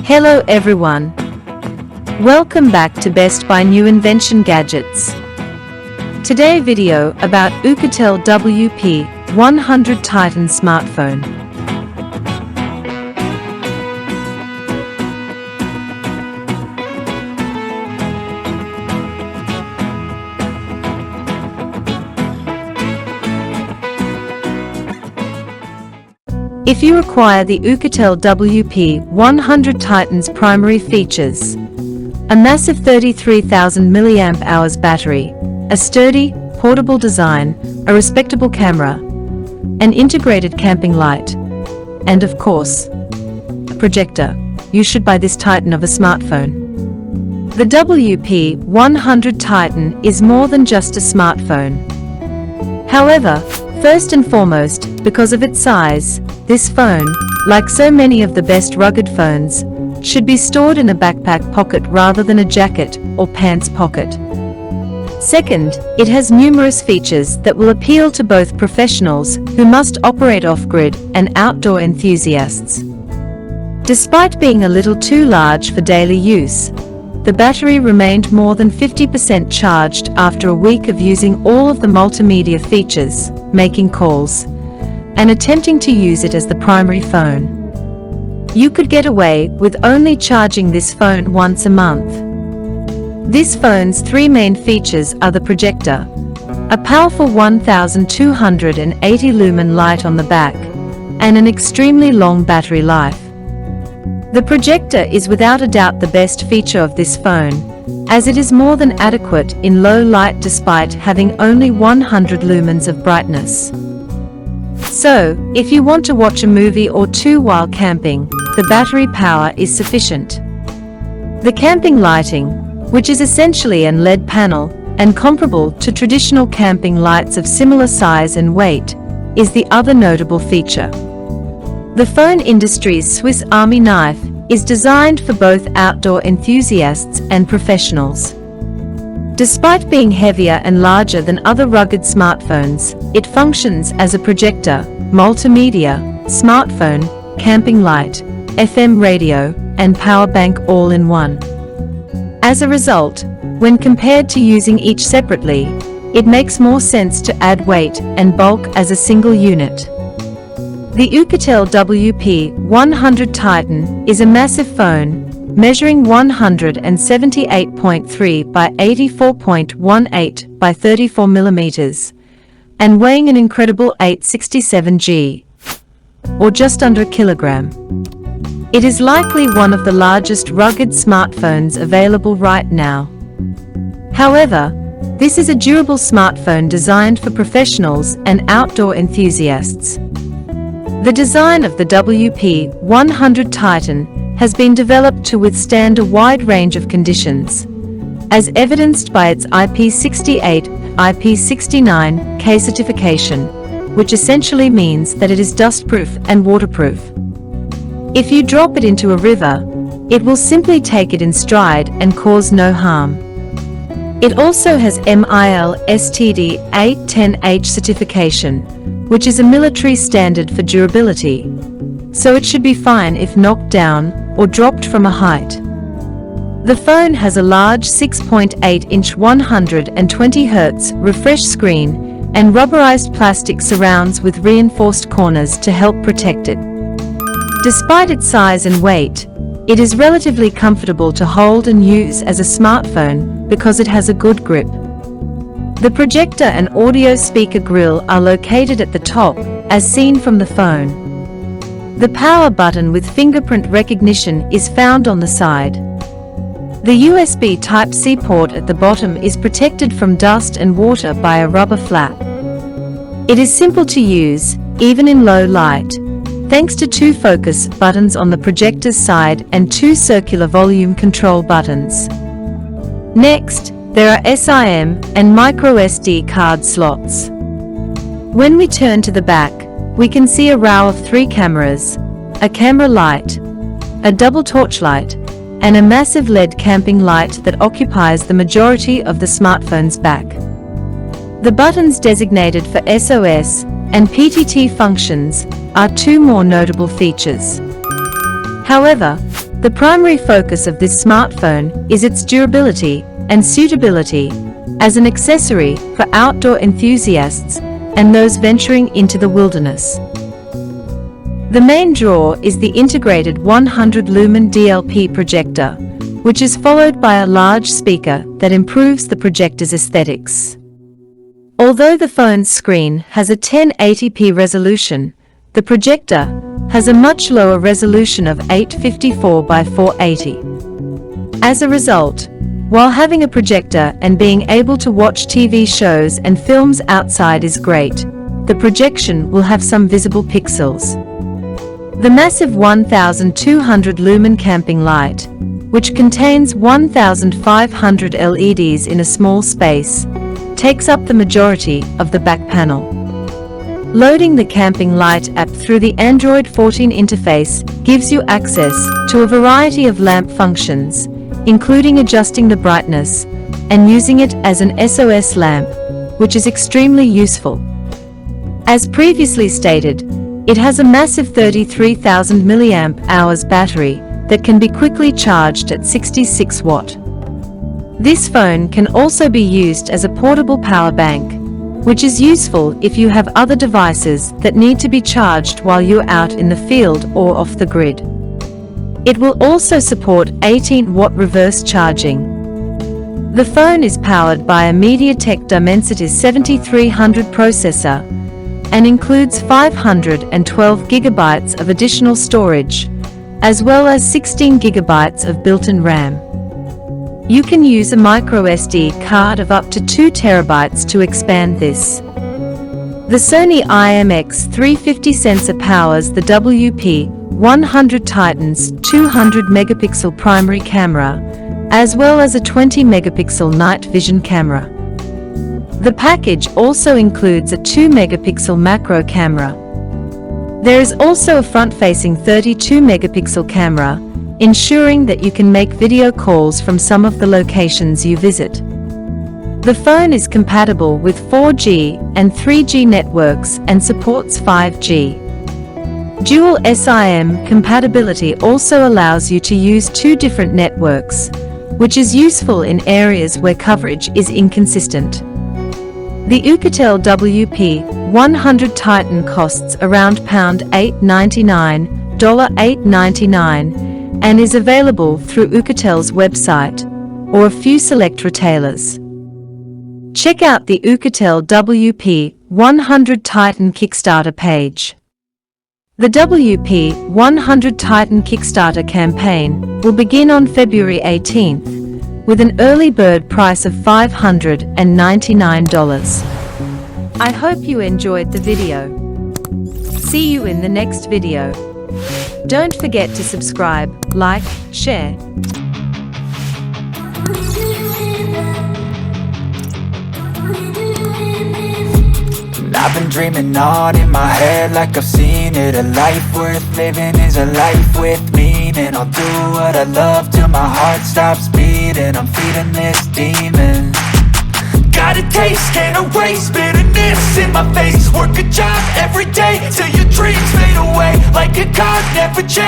Hello everyone. Welcome back to Best Buy New Invention Gadgets. Today video about Oukitel WP100 Titan smartphone. If you require the Oukitel WP100 Titan's primary features, a massive 33,000 mAh battery, a sturdy, portable design, a respectable camera, an integrated camping light, and of course, a projector, you should buy this titan of a smartphone. The WP100 Titan is more than just a smartphone. However, first and foremost, because of its size, this phone, like so many of the best rugged phones, should be stored in a backpack pocket rather than a jacket or pants pocket. Second, it has numerous features that will appeal to both professionals who must operate off-grid and outdoor enthusiasts. Despite being a little too large for daily use, the battery remained more than 50% charged after a week of using all of the multimedia features, making calls, and attempting to use it as the primary phone. You could get away with only charging this phone once a month. This phone's three main features are the projector, a powerful 1280 lumen light on the back, and an extremely long battery life. The projector is without a doubt the best feature of this phone, as it is more than adequate in low light despite having only 100 lumens of brightness. So, if you want to watch a movie or two while camping, the battery power is sufficient. The camping lighting, which is essentially an LED panel and comparable to traditional camping lights of similar size and weight, is the other notable feature. The phone industry's Swiss Army knife is designed for both outdoor enthusiasts and professionals. Despite being heavier and larger than other rugged smartphones, it functions as a projector, multimedia, smartphone, camping light, FM radio, and power bank all in one. As a result, when compared to using each separately, it makes more sense to add weight and bulk as a single unit. The Oukitel WP100 Titan is a massive phone, measuring 178.3 by 84.18 by 34 millimeters, and weighing an incredible 867 g, or just under a kilogram. It is likely one of the largest rugged smartphones available right now. However, this is a durable smartphone designed for professionals and outdoor enthusiasts. The design of the WP100 Titan has been developed to withstand a wide range of conditions, as evidenced by its IP68, IP69K certification, which essentially means that it is dustproof and waterproof. If you drop it into a river, it will simply take it in stride and cause no harm. It also has MIL STD 810H certification, which is a military standard for durability, so it should be fine if knocked down or dropped from a height. The phone has a large 6.8-inch 120 Hz refresh screen and rubberized plastic surrounds with reinforced corners to help protect it. Despite its size and weight, it is relatively comfortable to hold and use as a smartphone because it has a good grip. The projector and audio speaker grille are located at the top, as seen from the phone. The power button with fingerprint recognition is found on the side. The USB Type-C port at the bottom is protected from dust and water by a rubber flap. It is simple to use, even in low light, thanks to two focus buttons on the projector's side and two circular volume control buttons. Next, there are SIM and microSD card slots. When we turn to the back, we can see a row of three cameras, a camera light, a double torchlight, and a massive LED camping light that occupies the majority of the smartphone's back. The buttons designated for SOS and PTT functions are two more notable features. However, The primary focus of this smartphone is its durability and suitability as an accessory for outdoor enthusiasts and those venturing into the wilderness. The main draw is the integrated 100-lumen DLP projector, which is followed by a large speaker that improves the projector's aesthetics. Although the phone's screen has a 1080p resolution, the projector has a much lower resolution of 854 by 480. As a result, while having a projector and being able to watch TV shows and films outside is great, the projection will have some visible pixels. The massive 1200 lumen camping light, which contains 1,500 LEDs in a small space, takes up the majority of the back panel. Loading the camping light app through the Android 14 interface gives you access to a variety of lamp functions, including adjusting the brightness and using it as an SOS lamp, which is extremely useful. As previously stated, it has a massive 33,000 mAh battery that can be quickly charged at 66 watt. This phone can also be used as a portable power bank, which is useful if you have other devices that need to be charged while you're out in the field or off the grid. It will also support 18-watt reverse charging. The phone is powered by a MediaTek Dimensity 7300 processor and includes 512 GB of additional storage, as well as 16 GB of built-in RAM. You can use a microSD card of up to 2 TB to expand this. The Sony IMX350 sensor powers the WP100 Titan's 200 megapixel primary camera, as well as a 20 megapixel night vision camera. The package also includes a 2 megapixel macro camera. There is also a front-facing 32 megapixel camera, ensuring that you can make video calls from some of the locations you visit. The phone is compatible with 4G and 3G networks and supports 5G. Dual SIM compatibility also allows you to use 2 different networks, which is useful in areas where coverage is inconsistent. The Oukitel WP100 Titan costs around $899, $899, and is available through Oukitel's website or a few select retailers. Check out the Oukitel WP100 Titan Kickstarter page. The WP100 Titan Kickstarter campaign will begin on February 18th, with an early bird price of $599. I hope you enjoyed the video. See you in the next video. Don't forget to subscribe, like, share. I've been dreaming on in my head like I've seen it. A life worth living is a life with meaning. I'll do what I love till my heart stops beating. I'm feeding this demon. Got a taste, can't erase bitterness in my face. Work a job every day till your dreams fade away. Like a card, never change.